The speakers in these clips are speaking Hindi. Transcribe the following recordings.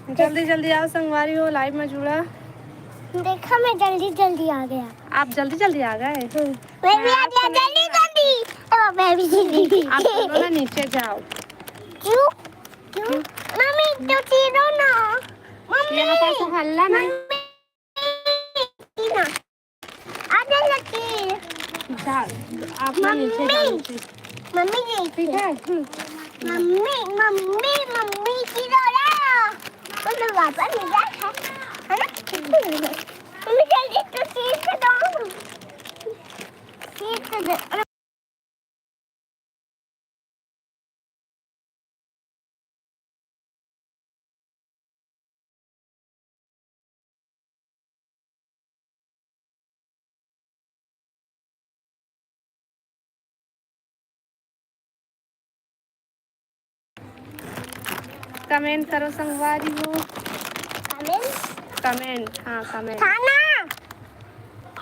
जल्दी जल्दी आओ संगवारी हो, लाइव में जुड़ा। देखा मैं जल्दी जल्दी आ गया। आप जल्दी जल्दी आ गए? मैं भी आ गया जल्दी जल्दी। मैं भी जल्दी। आप दोनों ना नीचे जाओ। क्यों? क्यों? मम्मी तो चीरो ना। मम्मी यहाँ पर से हल्ला नहीं। ना आजा लकी। जाओ आप ना नीचे जाओ नीचे। मम्मी ठीक है। मम्मी मम्मी मम्मी चीरो ना। तो पापा मिला है ना? मम्मी जल्दी तो चीर दो। चीर दो। कमेंट करो संगवारी हो। कमेंट? कमेंट, हाँ कमेंट। खाना।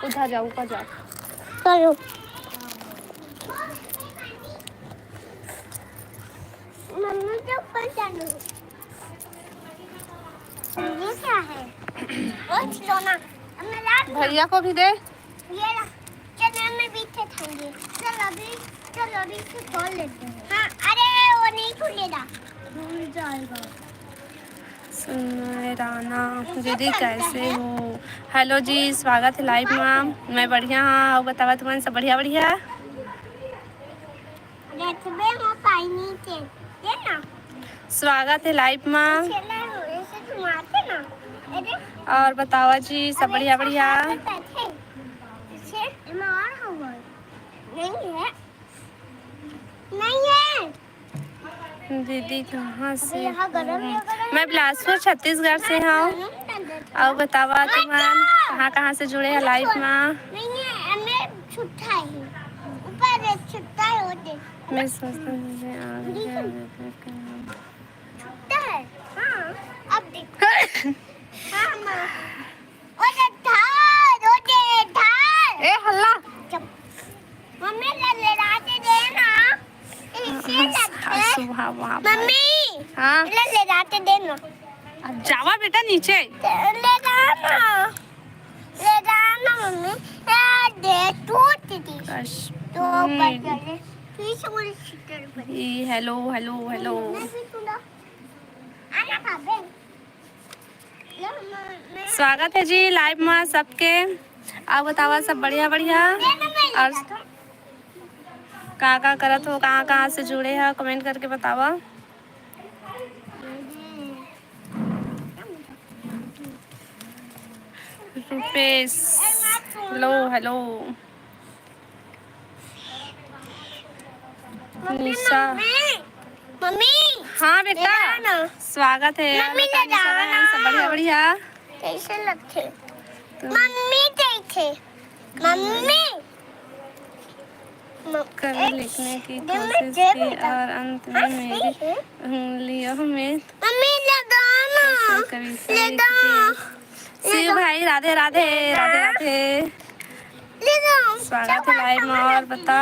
उधर जाओ, ऊपर जाओ। चलो। मम्मी के ऊपर चलो। ये क्या है? वो खिलौना। भैया को भी दे। ये ला। चलो मैं पीछे थांगे। चलो अभी से खोल लेते हैं। हाँ, अरे वो नहीं खुलेगा। खुल जाएगा। राना दीदी कैसे हो? हेलो जी, स्वागत है लाइव में। मैं बढ़िया हाँ, और बतावा तुम्हारे सब बढ़िया बढ़िया। स्वागत है लाइव में। और बतावा जी सब बढ़िया बढ़िया। नहीं है। दीदी कहाँ से? मैं बिलासपुर छत्तीसगढ़ से हूँ। और बतावा तुम्हारे कहाँ कहाँ से जुड़े हैं लाइव में? मैं सोचता हूँ ए हल्ला। मम्मी ले जाते देना। मम्मी हाँ ले जाते देना। अब जावा बेटा नीचे। ले जाना मम्मी। दे टूट दी। तो हेलो हेलो हेलो। स्वागत है जी लाइव में सबके। आप बतावा सब बढ़िया बढ़िया। और कहाँ करत हो, कहाँ कहाँ से जुड़े हैं, कमेंट करके बतावा। Rupesh hello hello. Nisha mummy हाँ बेटा स्वागत है। मम्मी सब बढ़िया बढ़िया। कैसे लगते? मम्मी कैसे? मम्मी कभी लिखने की कोशिश की और अंत में मेरी उंगलियों में कविता लिख दी। शिव भाई राधे राधे राधे राधे। स्वागत है लाइव में। और बता।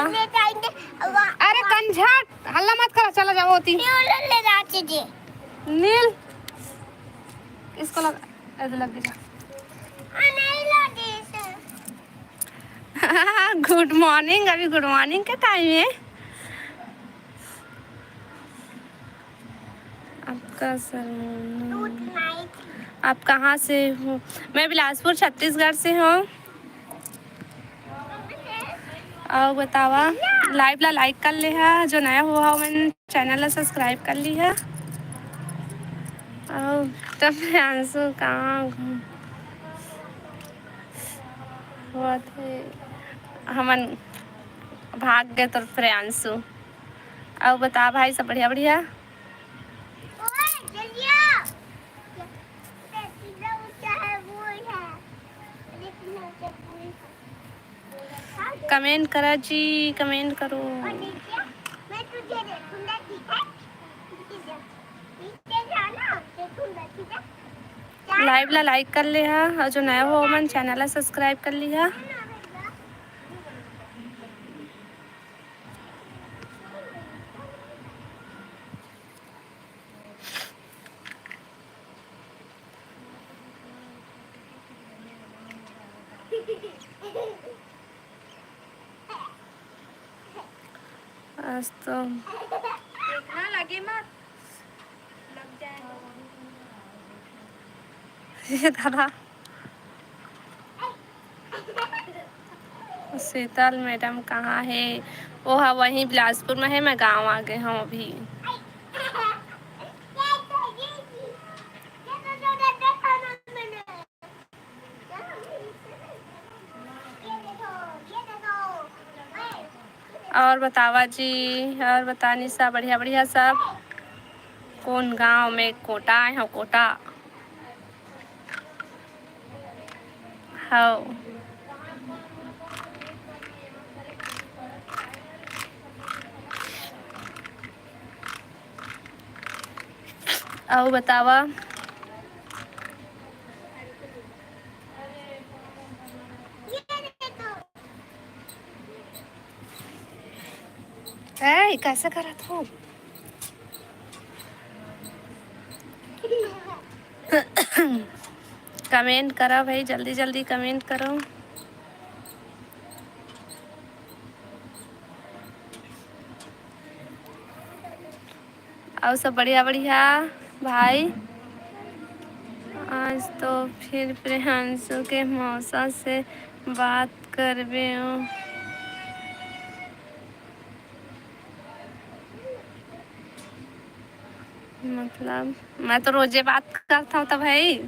अरे कंझट हल्ला मत करो, चलो जाओ होती। नील इसको लगा लग गया। गुड मॉर्निंग, अभी गुड मॉर्निंग का टाइम है। आपका सर आप कहाँ से हो? मैं बिलासपुर छत्तीसगढ़ से हूँ। और बतावा लाइव ला लाइक कर ले है, जो नया हुआ मैंने चैनल ला सब्सक्राइब कर ली है। और तब आंसू कहाँ हुआ थे हमन भाग गए तो प्रियांशु। और बता भाई सब बढ़िया बढ़िया। कमेंट करो जी, कमेंट करो। लाइव ला लाइक कर ले है, और जो नया हो मन चैनल ला सब्सक्राइब कर लिया। आज तो देखना लगे मत लग जाए दादा। शीतल मैडम कहाँ है? वो है वहीं बिलासपुर में है, मैं गांव आ गई हूँ अभी। और बतावा जी, और बता निशा, बढ़िया बढ़िया सब। कौन गांव में कोटा आए हो? कोटा हो। और बतावा। ए कैसे करा तू? कमेंट करो भाई, जल्दी जल्दी कमेंट करो। और सब बढ़िया बढ़िया भाई। आज तो फिर प्रियांशु के मौसा से बात करबे हो। मतलब मैं तो रोजे बात करता हूँ तो भाई।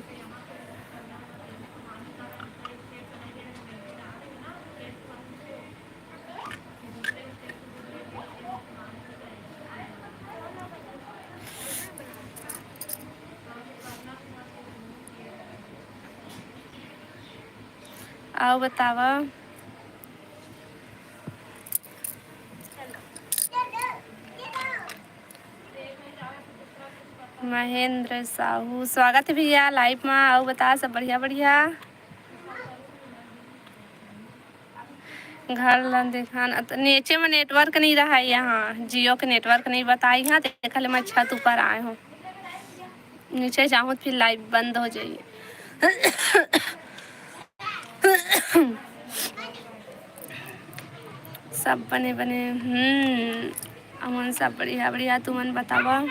आओ बतावा। महेंद्र साहू स्वागत है भैया लाइव में। आओ बता सब बढ़िया बढ़िया। घर ला दिखाना तो नीचे में नेटवर्क नहीं रहा है, यहाँ जियो के नेटवर्क नहीं बताई। यहाँ देखा ले मैं छत ऊपर आए हूँ, नीचे जाऊँ फिर लाइव बंद हो जाइए। सब बने बने अमन सब बढ़िया बढ़िया। तुमन बतावा।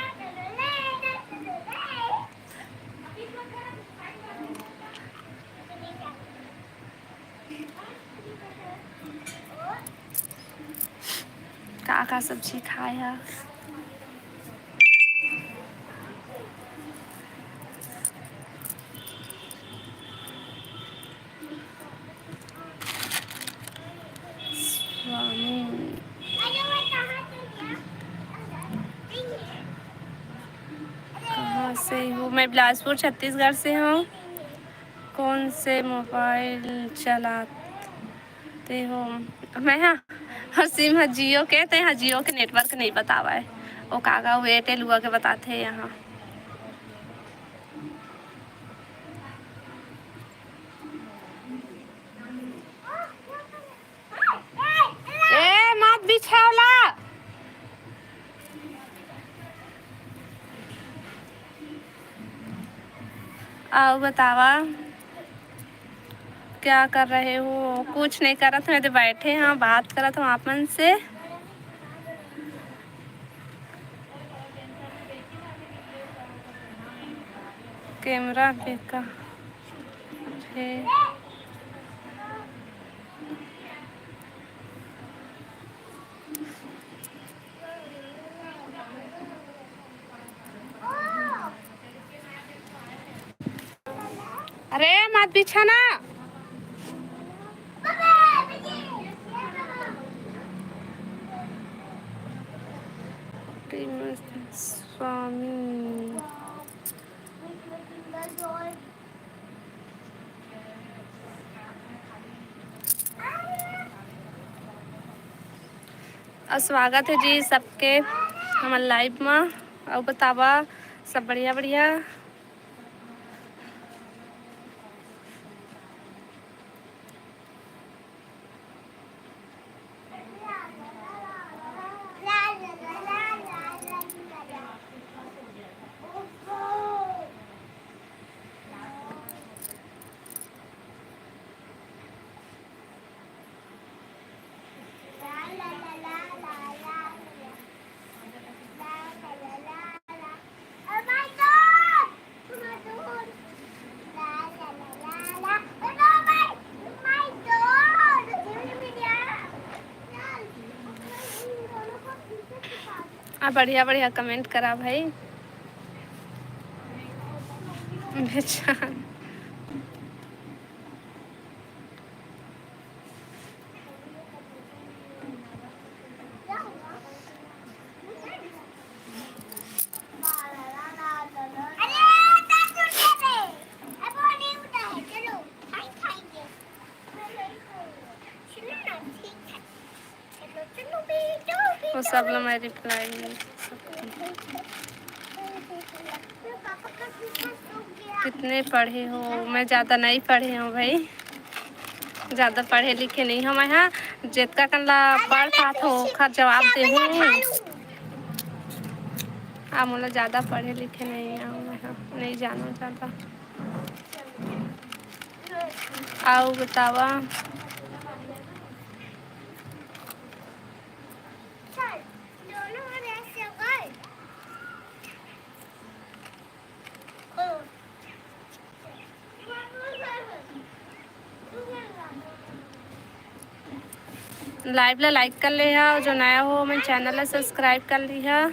का सब्जी खाया? कहाँ से हूँ? मैं बिलासपुर छत्तीसगढ़ से हूँ। कौन से मोबाइल चलाते हो? मैं यहाँ हर सिम है जियो के, तो यहाँ जियो के नेटवर्क नहीं बतावा है। वो कागा वो एयरटेल हुआ के बताते हैं यहाँ। ए मत बिछावला। आओ बतावा क्या कर रहे हो? कुछ नहीं कर रहा था, मैं तो बैठे हैं बात कर रहा था आपन से। कैमरा बेका है। अरे मत बिछाना। स्वामी स्वागत है जी सबके हमारे लाइव में। और बतावा सब बढ़िया बढ़िया। बढ़िया बढ़िया कमेंट करा भाई। बेचान वो सब लोग मैं रिप्लाई कितने पढ़े हो? मैं ज़्यादा नहीं पढ़े हूँ भाई, ज़्यादा पढ़े लिखे नहीं हूँ मैं। हाँ जितना कला पढ़ पात हो खर जवाब दे हूँ। आप मतलब ज़्यादा पढ़े लिखे नहीं हूँ मैं। हाँ नहीं जानो ज़्यादा। आओ बतावा। लाइव ला लाइक कर ले है, जो नया हो मैं चैनल ला सब्सक्राइब कर ली है।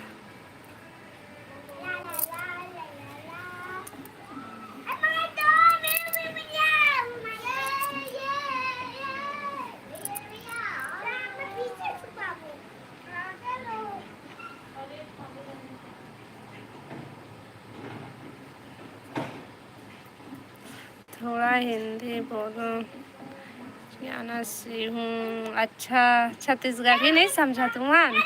थोड़ा हिंदी बोलो, जाना सी हूँ। अच्छा छत्तीसगढ़ी नहीं समझा तुम्हारा?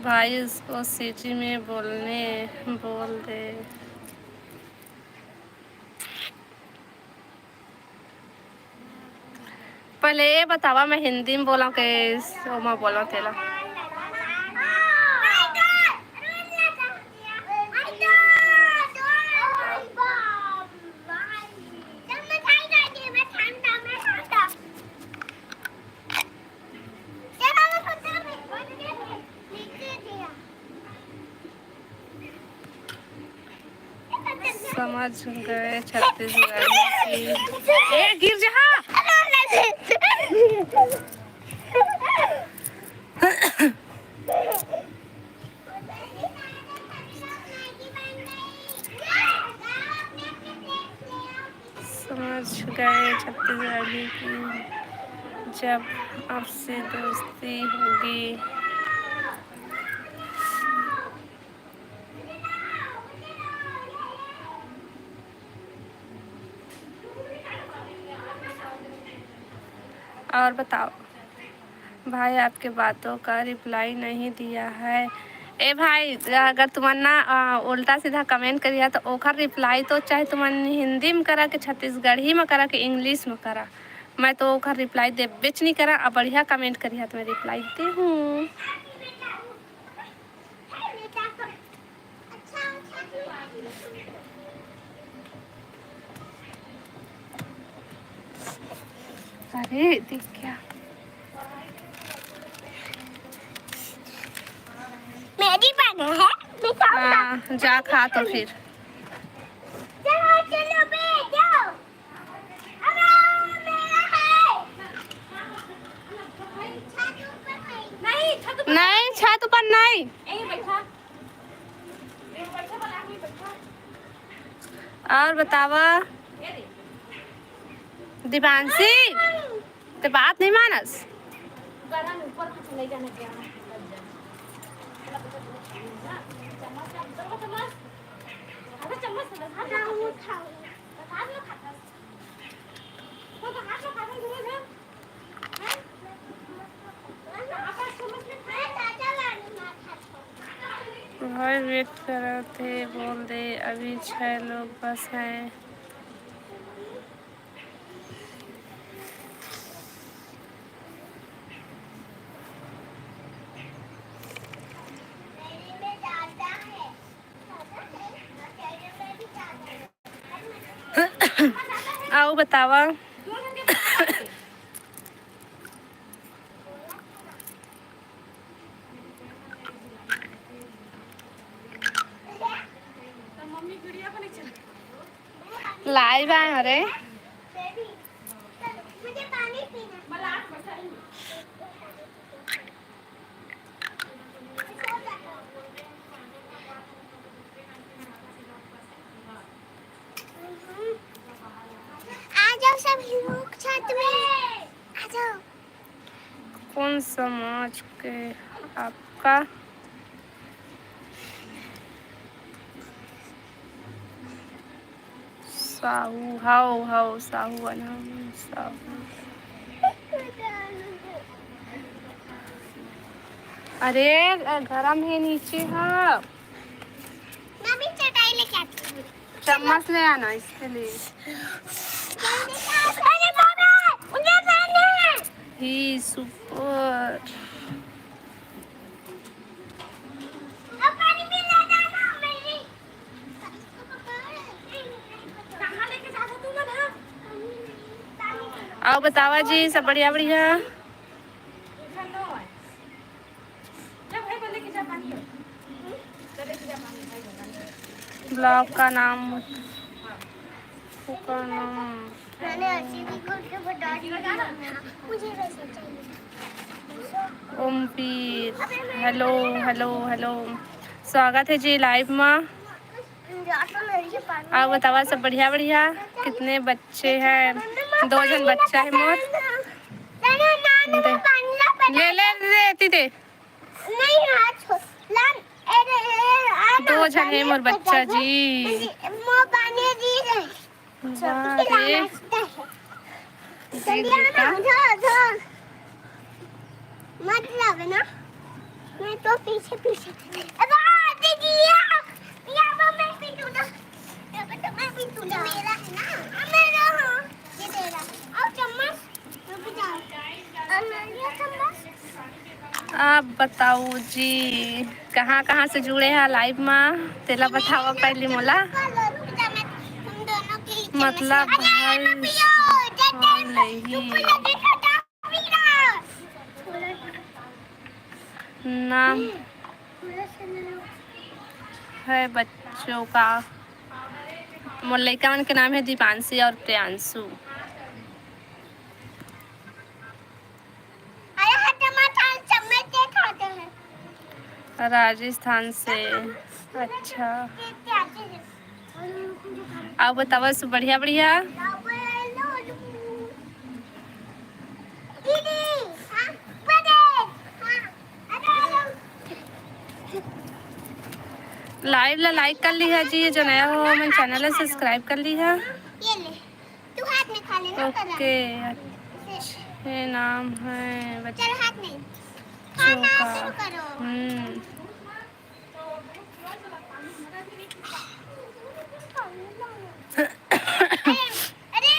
भाई उसको सिटी में बोल दे। पहले ये बतावा मैं हिंदी में बोला के सोमा बोला तेला। समझ गए छत्तीसगढ़ी। ए गिर जा। समझ गए छत्तीसगढ़ी की जब आपसे दोस्ती होगी। और बताओ भाई, आपके बातों का रिप्लाई नहीं दिया है। ए भाई अगर तुम्हारा उल्टा सीधा कमेंट करिया तो ओखर रिप्लाई तो चाहे तुम्हारी हिंदी में करा के छत्तीसगढ़ी में करा के इंग्लिश में करा, मैं तो ओखर रिप्लाई दे बेच नहीं करा। अब बढ़िया कमेंट करिया तो मैं रिप्लाई देती हूँ। अरे देख क्या मेरी बने है। हाँ जा खा तो फिर। चलो जाओ। नहीं छत ऊपर नहीं। और बतावा दिवांशी तो बात नहीं मानस। भाई वेट कर रहे थे, बोल दे अभी 6 लोग बस हैं। आओ बतावा। लाइव आए अरे मुझे पानी पीना। आ जाओ सब लोग छत में आ जाओ। कौन समाज के आपका? साहू हाउ हाउ साहू अनाम साहू। अरे गरम है नीचे है। मैं भी चटाई लेके आती हूँ। चम्मच ले आना इसके लिए। अरे बाबा मुझे पानी है। ही सुपर। अब पानी भी ले जाना मेरी। कहाँ लेके जा रहा तू ना? आओ बतावा जी सब बढ़िया बढ़िया। ब्लॉग का नाम मैंने आरसीबी को के बता दिया मुझे वैसे चाहिए। ओमपीर हेलो हेलो हेलो स्वागत है जी लाइव में। आओ बतावा सब बढ़िया बढ़िया। कितने बच्चे हैं? 2 जन बच्चा है मोर। ले ले देती दे। नहीं हाथ लान 2 जन है मोर बच्चा जी। मो पानी दी दे। वारे मतलब ना मैं तो पीछे पीछे मेरा है ना मेरा हाँ ये तेरा और चम्मच रुक जाओ ये चम्मच। आप बताओ जी कहाँ कहाँ से जुड़े हैं लाइव में? तेला बतावा पहले मोला। मतलब भाई नहीं नाम है बच्चों का। मोर लड़का मन के नाम है दीपांशी और प्रियांशु। राजस्थान से। अच्छा आप बतावा सब बढ़िया बढ़िया। लाइव ला लाइक कर ली है जी। जो नया हो मैंने चैनल सब्सक्राइब कर ली है। ये ले तू हाथ में खा लेना। ओके अच्छे नाम है चल हाथ में बच्चों खाना का। शुरू करो। अरे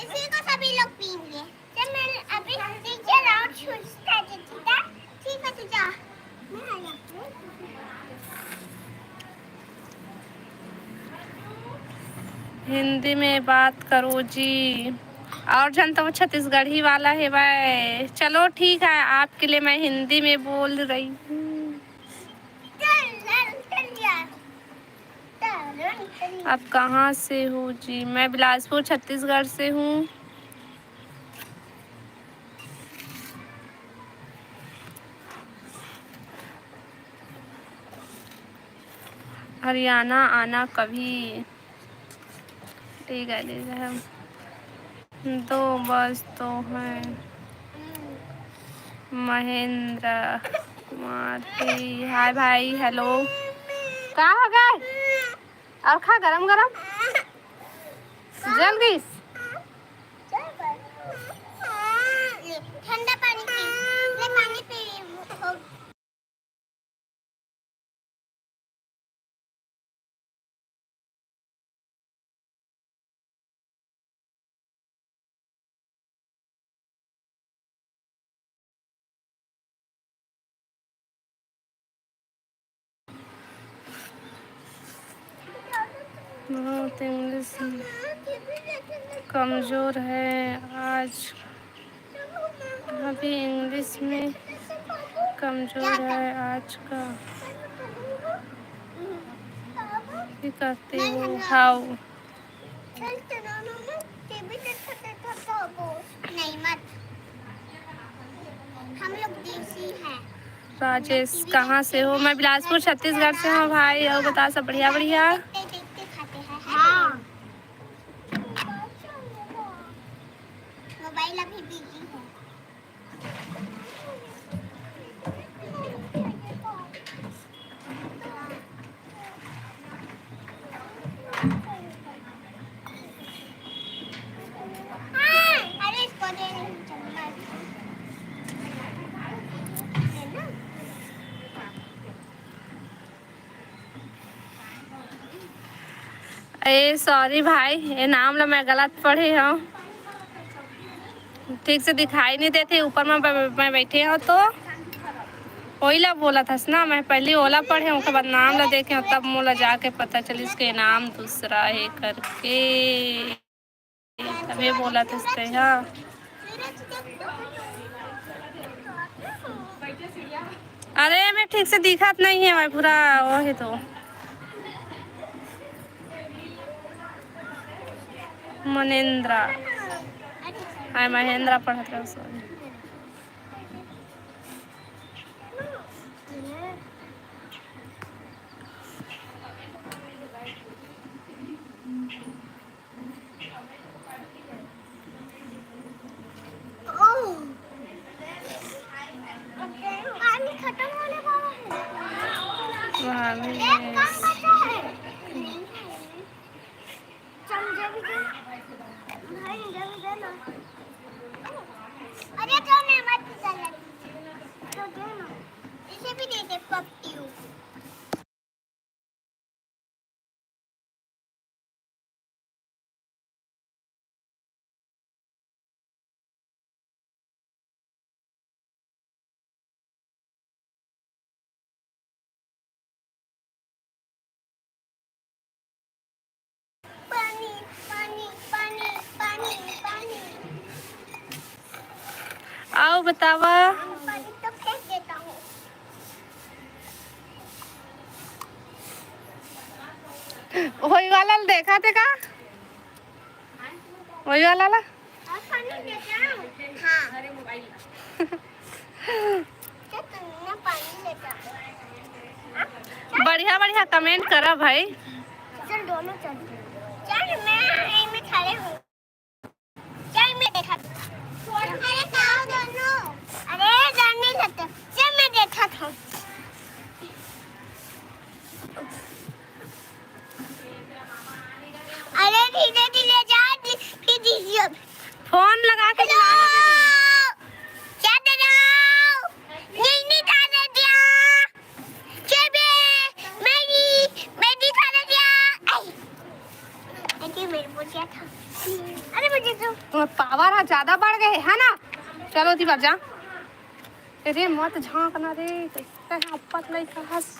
इसी को सभी लोग पीएंगे। चल मैं अभी नीचे राउंड शूज कर देती था। ठीक है तू जा। मैं आ जाती हूँ। हिंदी में बात करो जी। और जन तो छत्तीसगढ़ी वाला है भाई। चलो ठीक है आपके लिए मैं हिंदी में बोल रही हूँ। आप कहाँ से हो जी? मैं बिलासपुर छत्तीसगढ़ से हूँ। हरियाणा आना कभी। ठीक है 2 बस तो हैं। महेंद्र कुमार हाय भाई हेलो। कहाँ हो गए? और खा गरम गरम जल गई। ठंडा पानी पी ले पानी पी। बहुत इंग्लिश कमज़ोर है आज, अभी इंग्लिश में कमज़ोर है आज का। क्या करते हो? हाउ नहीं मत, हम लोग देसी हैं। राजेश कहाँ से हो? मैं बिलासपुर छत्तीसगढ़ से हूँ भाई। और बता सब बढ़िया बढ़िया। देखते खाते हैं। हाँ। मोबाइल अभी बिजी है। अरे इसको दे रही चम्मच। ए सॉरी भाई, ये नाम ला मैं गलत पढ़ी हूँ, ठीक से दिखाई नहीं देती। ऊपर में मैं बैठी हूँ तो ओला बोला था ना। मैं पहले ओला पढ़े, उसके बाद नाम ला देखे तब मोला जाके पता चली इसके नाम दूसरा है करके, तभी बोला था इसके। हाँ अरे मैं ठीक से दिखत नहीं है मैं पूरा वो है तो। मनेंद्रा हाय महेंद्रा पढ़त रहा सॉरी। पानी खत्म होने वाला है। एक काम बचा है। चमचे भी दे। भाई इधर भी दे ना। अरे तो मैं मत चला। तो दे ना। इसे भी दे दे पप्पी। पानी पानी पानी पानी पानी। आओ बतावा। पानी तो फेंक देता हूँ। वही वाला देखा थे का? वही वाला ला? और पानी दे जाऊँ? हाँ। अरे मोबाइल ला। क्या तुमने पानी ले जाऊँ? बढ़िया बढ़िया कमेंट करा भाई। चल दोनों चल। चल मैं यहीं में खड़े हूँ। चल मैं देखा। अरे कहाँ दोनों? अरे जान नहीं सकते। चल मैं देखा था। अरे धीरे धीरे जा दीजिए। फोन लगा के क्या दे रहा? नहीं खाने दिया। चेबे मेरी खाने दिया। अरे मेरे को क्या था? अरे मुझे तो पावर ज्यादा बढ़ गए है ना। चलो दी बार जा। अरे मत झांकना रे, कैसे अपत नहीं कहस।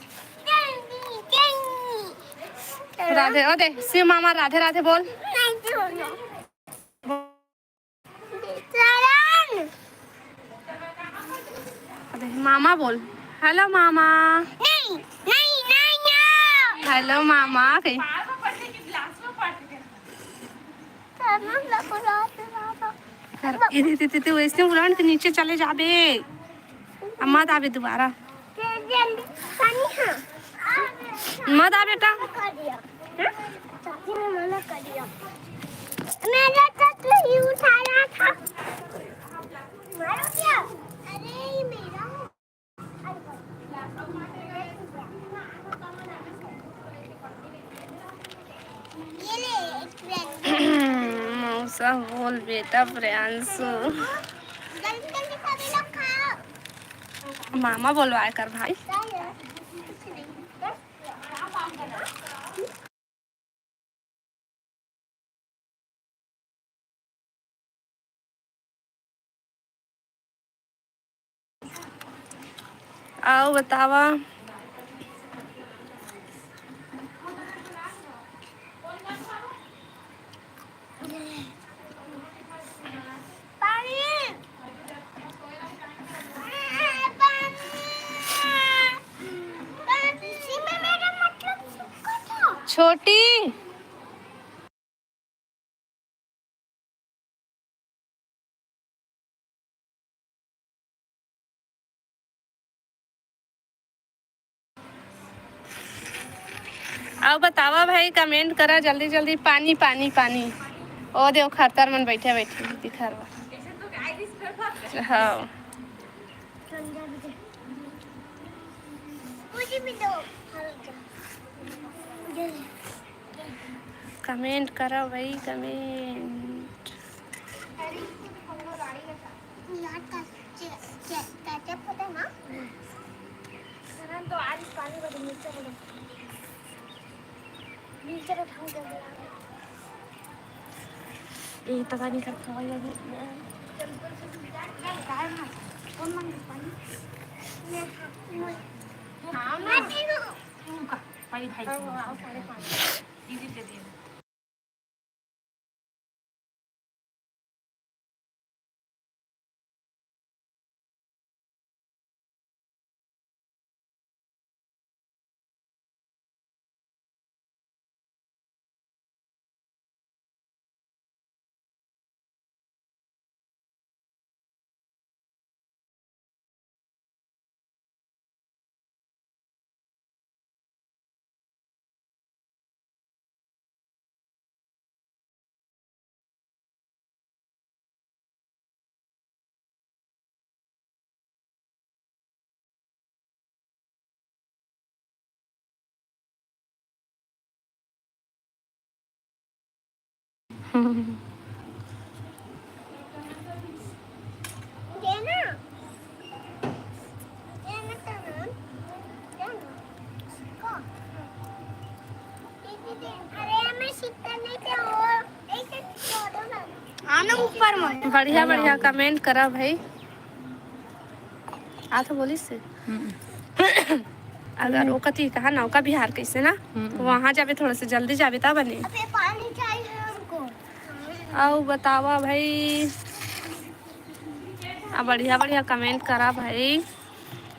राधे ओ दे शिव मामा राधे राधे बोल। अरे मामा बोल। हेलो मामा। नहीं नहीं नहीं हेलो मामा कहीं इधर वैसे उड़ान के नीचे चले जाबे। अब मत आबे दोबारा। मत आ बेटा। मेरा तो ही उठाया था। मारो क्या? अरे मेरा ये ले मौसा बोल बेटा प्रियांशु। जल्दी जल्दी सभी लोग खाओ। मामा बोलवाए कर भाई। आओ बतावा। छोटी आओ बतावा भाई, कमेंट करा जल्दी जल्दी। पानी पानी पानी। ओ देखो खरतर मन बैठे बैठे दिखरवा। हाँ मुझे भी दो। कमेंट करा भाई, कमेंट। यार कैसे पता ना तो आज पानी को नीचे उठाऊं जब ए तका नहीं करता भाई अभी। कौन मांगे पानी मैं दे दूं भाई भाई साढ़े 5 दीदी दे दिए। देना देना तमाम देना को दीदी अरे मैं सीखता नहीं था और ऐसे छोड़ो ना आना ऊपर मत। बढ़िया बढ़िया कमेंट करा भाई। आ तो बोली से अगर वो कती कहा नौका बिहार कैसे ना तो वहाँ जावे थोड़ा से जल्दी जावे तब बने। अबे पानी चाहिए हमको आओ बतावा भाई। बढ़िया बढ़िया कमेंट करा भाई।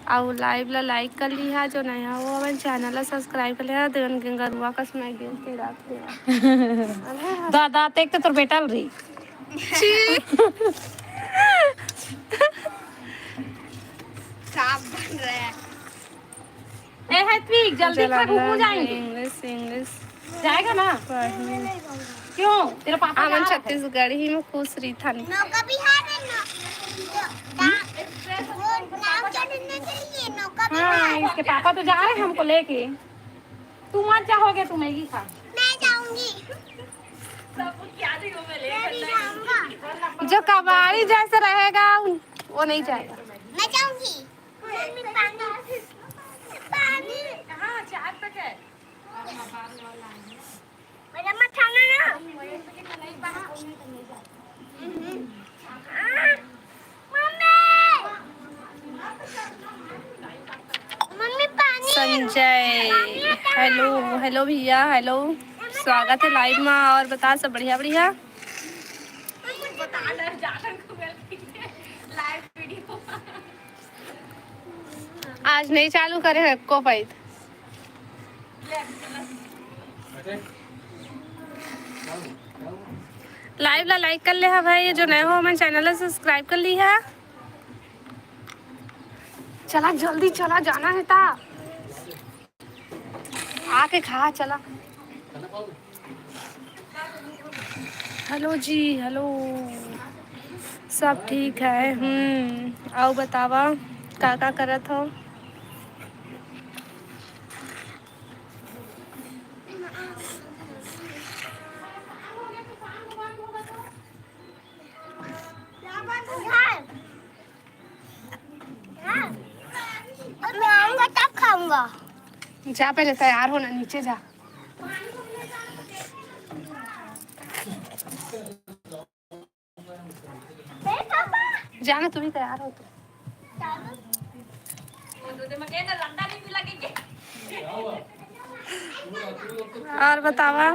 आओ लाइव ला लाइक कर लिहा, जो नया हो हमारे चैनल ला सब्सक्राइब कर लिहा। देवन के गरुआ का समय गेल के रात के दादा तेक तो तोर बेटा रही साफ बन रहा है। ए हैत्विक जल्दी खा घूम जाएंगे। इंग्लिश इंग्लिश जाएगा ना क्यों तेरा पापा अमन जा छत्तीसगढ़ ही में खुश रही था। नौका बिहार है ना वो नाव चढ़ने के लिए नौका हाँ बिहार इसके पापा तो जा रहे हैं हमको लेके। तू मत जाओगे तू मैगी खा। मैं जाऊंगी मैं भी जाऊंगा जो कबाड़ी जैसे रहेगा वो नहीं जाएगा। मैं जाऊंगी मम्मी पानी पानी हाँ 4 तक है। मेरा मत खाना ना मम्मी पानी संजय हेलो हेलो भैया हेलो, स्वागत है लाइव में। और बता सब बढ़िया बढ़िया। आज नहीं चालू करे है को पैद लाइव ला लाइक कर ले है भाई। जो नए हो हमारे चैनल ला सब्सक्राइब कर ली है। चला जल्दी चला जाना है ता आके खा चला। हेलो जी हेलो, सब ठीक है। आओ बतावा का करत हो। मैं आऊंगा तब खाऊंगा जा पहले तैयार होना, नीचे जा। जाना तुम ही तैयार हो तो। और बतावा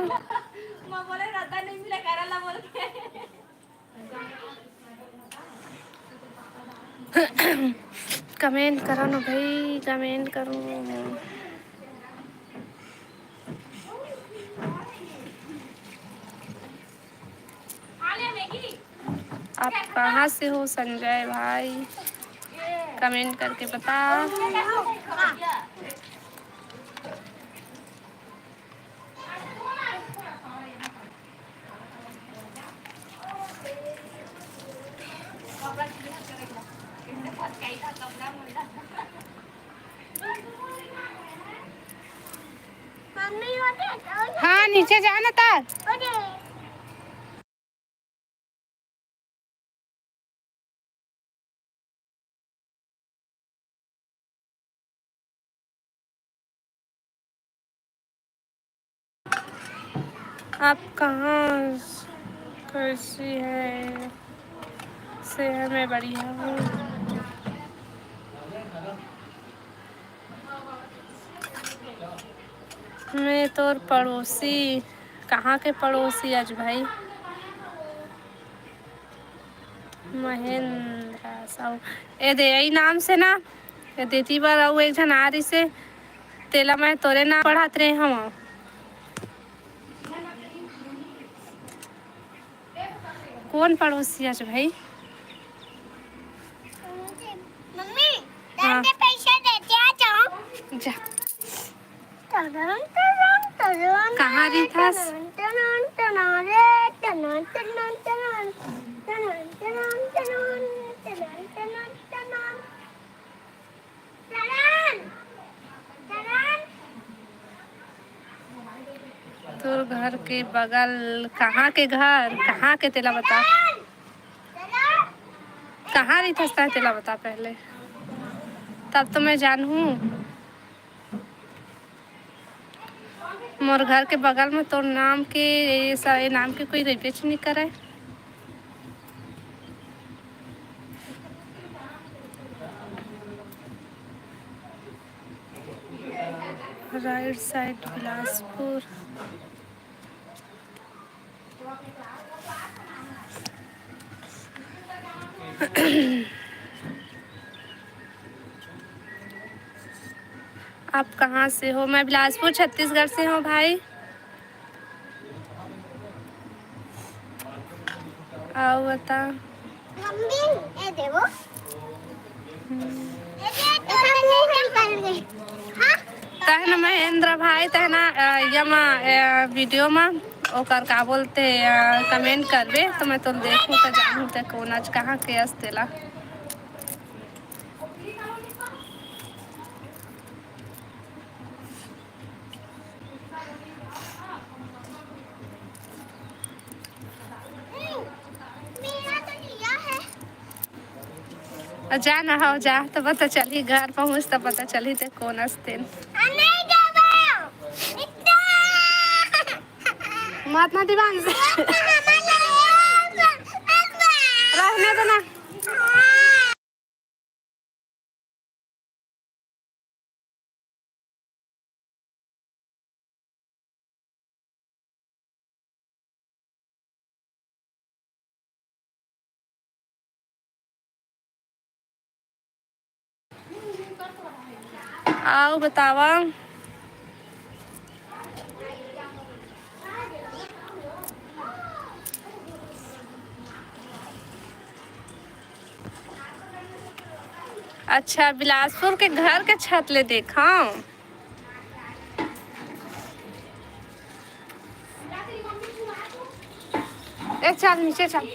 कमेंट करो ना भाई, कमेंट करो। आप कहाँ से हो संजय भाई, कमेंट करके बता। मम्मी होते हाँ नीचे जाना था। आप कहाँ, कैसी है? शहर में बढ़िया हूँ। मैं तो पड़ोसी। कहाँ के पड़ोसी आज भाई? महेंद्र साहू ए दे यही नाम से ना ए देती बार आऊ एक जन आ रही से तेला मैं तोरे ना पढ़ात रहे हम। कौन पड़ोसी आज भाई? मम्मी हाँ। दादी पैसे देते आ जाओ जा तनन तनन तनन कहाँ रही थास? तनन तनन रे तनन तनन तनन तनन तनन तनन तनन तनन तनन तनन तनन तो घर के बगल कहाँ के घर कहाँ के तेला बता, कहाँ रही था तेला बता पहले, तब तो मैं जानूँ। मोर घर के बगल में तो नाम के ये नाम के कोई रिपेच नहीं करे। Right side Bilaspur. आप कहाँ से हो? मैं बिलासपुर छत्तीसगढ़ से हूँ भाई। आओ बता। मम्मी ये देखो ये कर गए हां तहना महेंद्र भाई तहना यमा वीडियो में ओकर का बोलते कमेंट करबे तो मैं तो देखूँ तो जानूँ तो कौन आज कहाँ के अस्तेला। मेरा तो लिया है जा ना हो जा तो पता चली, घर पहुँच तो पता चली ते कौन अस्ते। नहीं जाओ इतना महात्मा दीवान से रहने दो ना। आओ बतावा। अच्छा बिलासपुर के घर के छत ले देखा। ए चल नीचे चल।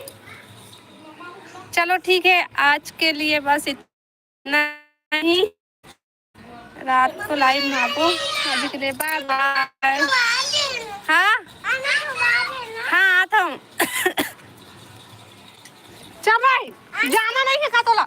चलो ठीक है आज के लिए बस इतना ही। रात को लाइव भागो अभी के लिए बाय बाय। हाँ हाँ आता हूँ। चल भाई जाना नहीं है का तोला।